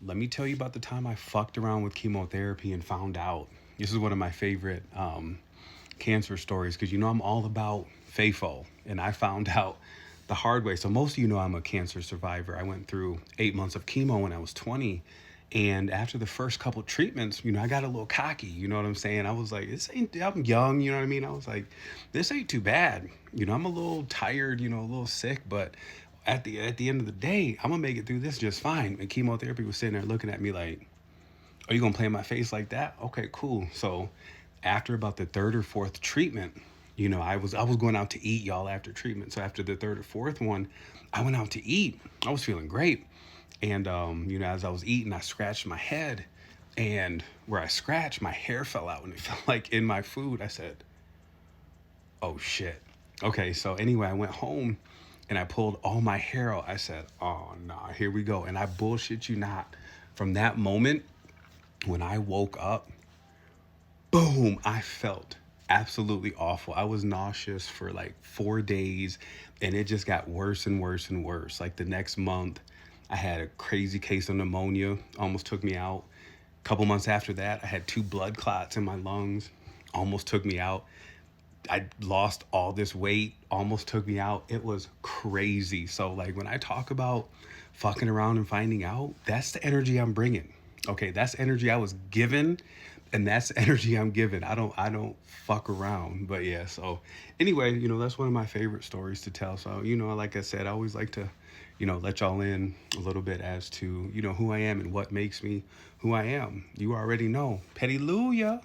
let me tell you about the time I fucked around with chemotherapy and found out. This is one of my favorite cancer stories because I'm all about FAFO, and I found out the hard way. So most of I'm a cancer survivor. I went through 8 months of chemo when I was 20. And after the first couple treatments, I got a little cocky. You know what I'm saying? I was like, this ain't, I'm young, you know what I mean? I was like, this ain't too bad. I'm a little tired, a little sick, but at the end of the day, I'm gonna make it through this just fine. And chemotherapy was sitting there looking at me like, are you gonna play in my face like that? Okay, cool. So after about the third or fourth treatment, I was going out to eat, y'all, after treatment. So after the third or fourth one, I went out to eat. I was feeling great. And as I was eating, I scratched my head, and where I scratched, my hair fell out, and it felt like in my food. I said, "Oh shit." Okay, so anyway, I went home, and I pulled all my hair out. I said, "Oh nah, here we go." And I bullshit you not. From that moment, when I woke up, boom, I felt absolutely awful. I was nauseous for like 4 days, and it just got worse and worse and worse. Like the next month, I had a crazy case of pneumonia, almost took me out. A couple months after that, I had two blood clots in my lungs, almost took me out. I lost all this weight, almost took me out. It was crazy. So, like, when I talk about fucking around and finding out, that's the energy I'm bringing. Okay, that's energy I was given, and that's the energy I'm giving. I don't fuck around. But yeah, so anyway, that's one of my favorite stories to tell. So, like I said, I always like to, let y'all in a little bit as to, who I am and what makes me who I am. You already know. Petty Luya.